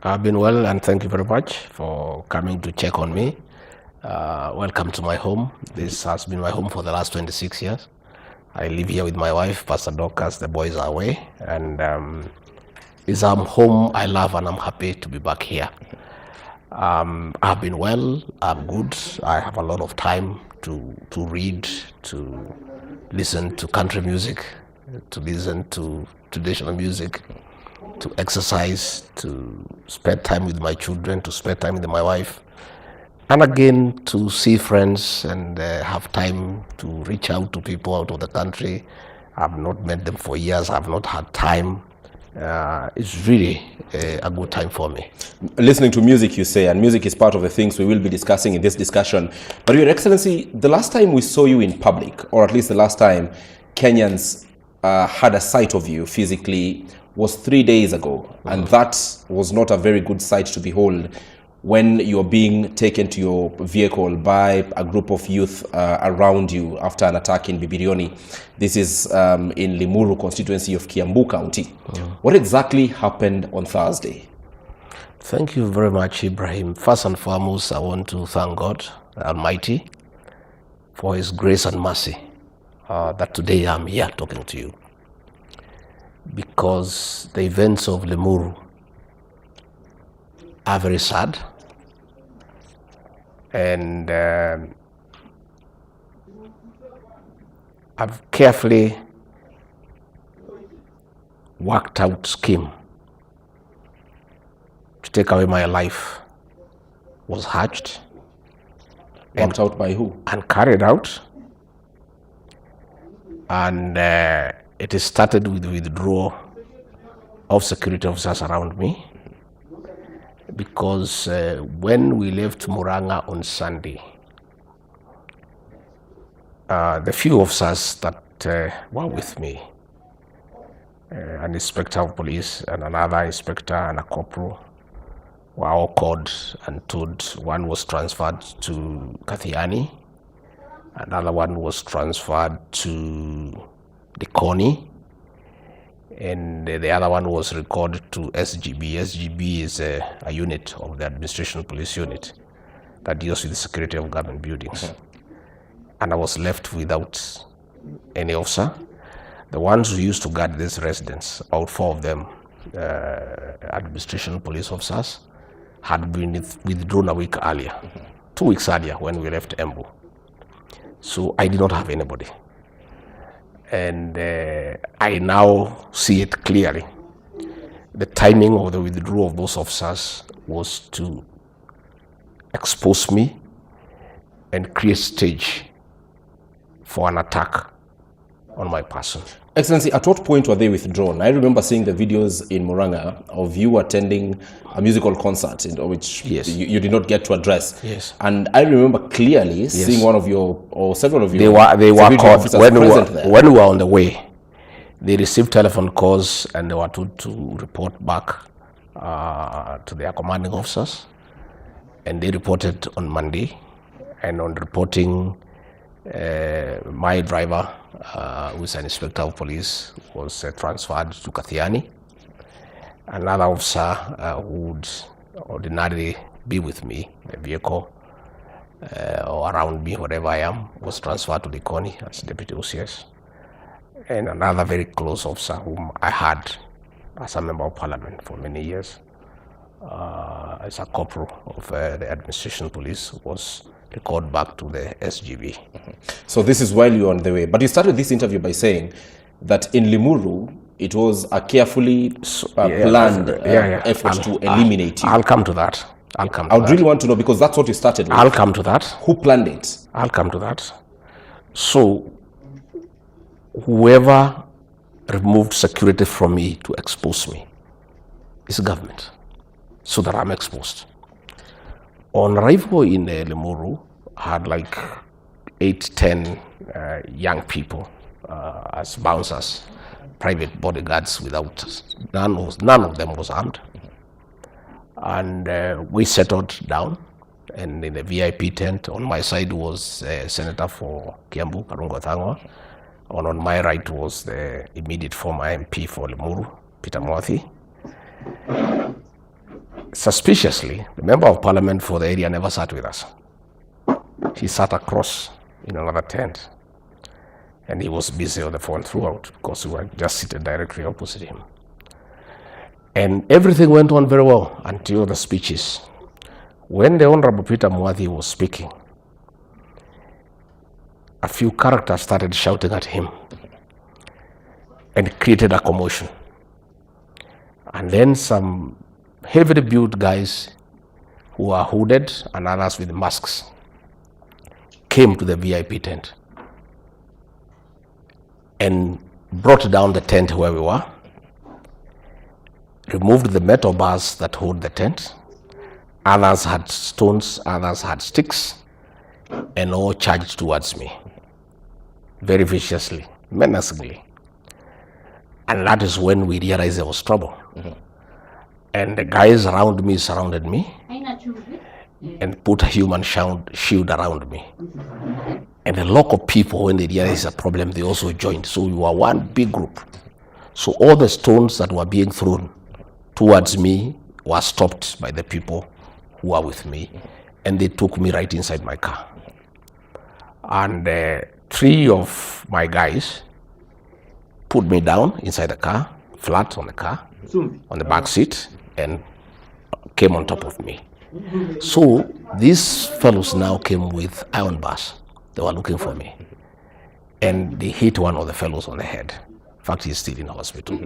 I've been well, and thank you very much for coming to check on me. Welcome to my home. This has been my home for the last 26 years. I live here with my wife, Pastor Dorcas. The boys are away, and it's a home I love, and I'm happy to be back here. I've been well, I'm good. I have a lot of time to read, to listen to country music, to listen to traditional music, to exercise, to spend time with my children, to spend time with my wife, and again to see friends and have time to reach out to people out of the country. I've not met them for years. I've not had time. It's really a good time for me. Listening to music, you say, and music is part of the things we will be discussing in this discussion. But Your Excellency, the last time we saw you in public, or at least the last time Kenyans had a sight of you physically, was 3 days ago. And that was not a very good sight to behold when you're being taken to your vehicle by a group of youth around you after an attack in Bibirioni. This is in Limuru constituency of Kiambu County. What exactly happened on Thursday? Thank you very much, Ibrahim. First and foremost, I want to thank God Almighty for His grace and mercy that today I'm here talking to you. Because the events of Limuru are very sad, and I've carefully worked out scheme to take away my life was hatched. Worked out by who? And carried out, and it is started with the withdrawal of security officers around me, because when we left Muranga on Sunday, the few officers that were with me, an inspector of police and another inspector and a corporal, were all called and told. One was transferred to Kathiani, another one was transferred to Likoni, and the other one was recalled to SGB. SGB is a unit of the administration police unit that deals with the security of government buildings. And I was left without any officer. The ones who used to guard these residents, about 4 of them, administration police officers, had been withdrawn a week earlier, 2 weeks earlier when we left Embu. So I did not have anybody. And I now see it clearly. The timing of the withdrawal of those officers was to expose me and create stage for an attack on my person. Excellency, at what point were they withdrawn? I remember seeing the videos in Muranga of you attending a musical concert in which you did not get to address. Yes. And I remember clearly seeing one of your, or several of your, they were called when we were on the way. They received telephone calls and they were told to report back to their commanding officers. And they reported on Monday. And on reporting, my driver, who is an inspector of police, was transferred to Kathiani. Another officer who would ordinarily be with me, the vehicle, or around me, wherever I am, was transferred to Likoni as deputy OCS. And another very close officer whom I had as a member of parliament for many years, as a corporal of the administration police, was recalled back to the SGB. So this is while you're on the way. But you started this interview by saying that in Limuru, it was a carefully planned effort to eliminate you. I'll come to that. I would really want to know, because that's what you started with. I'll come to that. Who planned it? I'll come to that. So, whoever removed security from me to expose me is government, so that I'm exposed. On arrival in Limuru, I had like 8-10 young people as bouncers, private bodyguards without, none of them was armed. And we settled down, and in the VIP tent, on my side was Senator for Kiambu, Karungo Thangwa, and on my right was the immediate former MP for Limuru, Peter Mwathi. suspiciously, the member of parliament for the area never sat with us. He sat across in another tent, and he was busy on the phone throughout because we were just seated directly opposite him. And everything went on very well until the speeches. When the Honorable Peter Mwathi was speaking, a few characters started shouting at him and created a commotion. And then some heavily built guys who were hooded and others with masks came to the VIP tent and brought down the tent where we were, removed the metal bars that hold the tent. Others had stones, others had sticks, and all charged towards me very viciously, menacingly. And that is when we realized there was trouble. And the guys around me surrounded me and put a human shield around me. And a lot of people, when they realized a problem, they also joined. So we were one big group. So all the stones that were being thrown towards me were stopped by the people who were with me, and they took me right inside my car. And 3 of my guys put me down inside the car, flat on the car, on the back seat, and came on top of me. So these fellows now came with iron bars. They were looking for me, and they hit one of the fellows on the head. In fact, he's still in the hospital.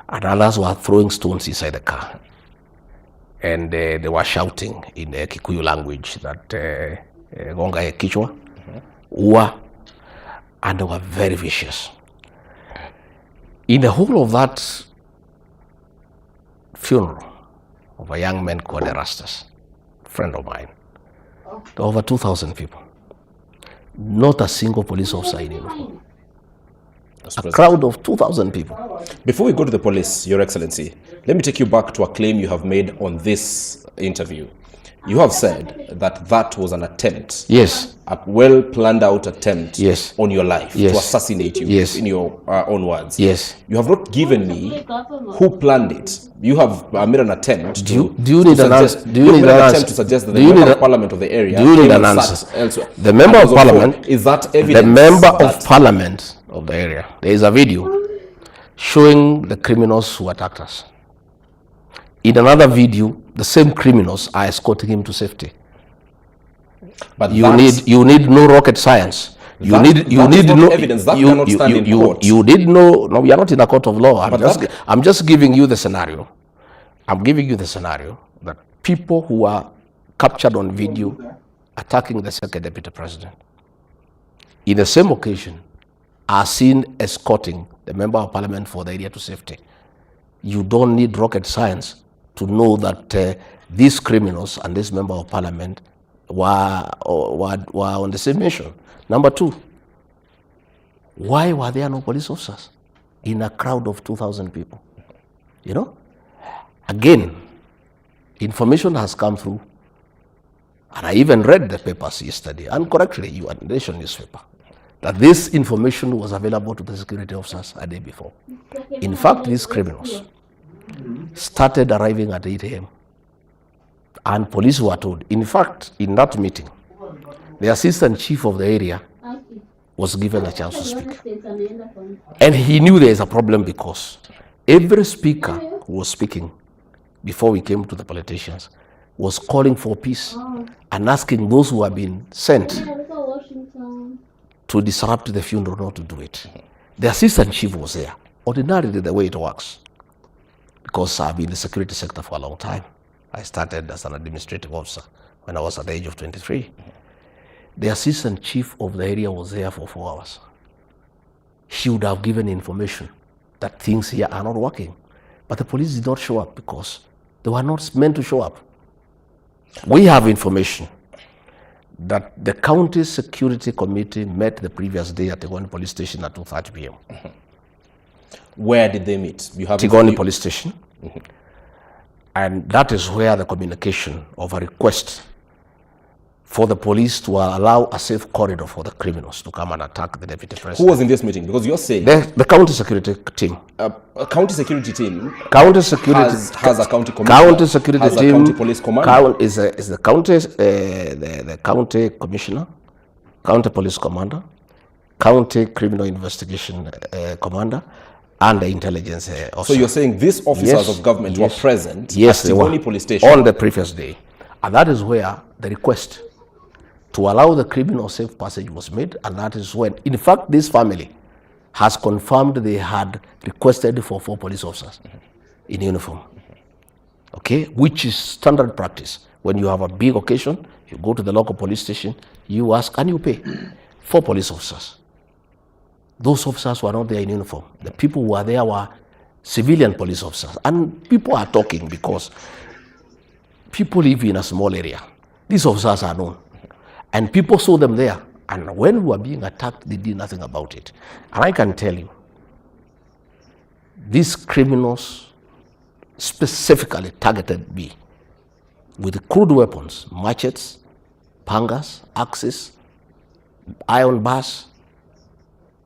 And others were throwing stones inside the car. And they were shouting in the Kikuyu language that Gonga Kichwa, Ua, and they were very vicious. In the whole of that funeral of a young man called Erastus, a friend of mine, there were over 2,000 people. Not a single police officer in uniform. A crowd of 2,000 people. Before we go to the police, Your Excellency, let me take you back to a claim you have made on this interview. You have said that that was an attempt. Yes. A well planned out attempt. Yes. On your life. Yes. To assassinate you. Yes. In your own words. Yes. You have not given me who planned it. You have made an attempt do you need an answer? Do you need an answer? To suggest that the member of parliament of the area. Do you need an answer? Elsewhere. The member of parliament is that evidence? The member of parliament of the area. There is a video showing the criminals who attacked us. In another video, the same criminals are escorting him to safety. But you need no rocket science. You need no evidence that cannot stand in court. You need no. We are not in a court of law. I'm just giving you the scenario. I'm giving you the scenario that people who are captured on video attacking the second deputy president, in the same occasion, are seen escorting the member of parliament for the area to safety. You don't need rocket science to know that these criminals and this member of parliament were on the same mission. Number 2, why were there no police officers in a crowd of 2,000 people? You know? Again, information has come through, and I even read the papers yesterday, and correctly, you are Nation newspaper, that this information was available to the security officers a day before. In fact, these criminals started arriving at 8 a.m. and police were told. In fact, in that meeting, the assistant chief of the area was given a chance to speak. And he knew there is a problem because every speaker who was speaking before we came to the politicians was calling for peace and asking those who have been sent to disrupt the funeral not to do it. The assistant chief was there. Ordinarily, the way it works, because I've been in the security sector for a long time. I started as an administrative officer when I was at the age of 23. The assistant chief of the area was there for 4 hours. He would have given information that things here are not working. But the police did not show up because they were not meant to show up. We have information that the county security committee met the previous day at Tigoni police station at 2:30 p.m. Where did they meet? Tigoni police station. And that is where the communication of a request for the police to allow a safe corridor for the criminals to come and attack the deputy president. Who was in this meeting? Because you're saying The county security team. A county security team County security has a county commissioner, county security has team, a county police commander. is the county the county commissioner, county police commander, county criminal investigation commander, and the intelligence officer. So you're saying these officers of government were present at they were Tivoli police station on the previous day, and that is where the request to allow the criminal safe passage was made, and that is when, in fact, this family has confirmed they had requested for 4 police officers in uniform, okay, which is standard practice. When you have a big occasion, you go to the local police station, you ask, and you pay 4 police officers. Those officers were not there in uniform. The people who were there were civilian police officers, and people are talking because people live in a small area. These officers are known. And people saw them there. And when we were being attacked, they did nothing about it. And I can tell you, these criminals specifically targeted me with crude weapons, machetes, pangas, axes, iron bars.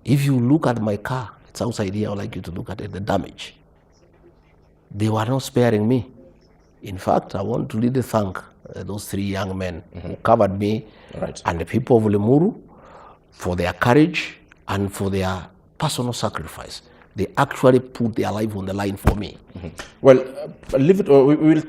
If you look at my car, it's outside here, I would like you to look at it, the damage. They were not sparing me. In fact, I want to really thank those 3 young men who covered me, and the people of Limuru for their courage and for their personal sacrifice. They actually put their life on the line for me. Well, leave it. We will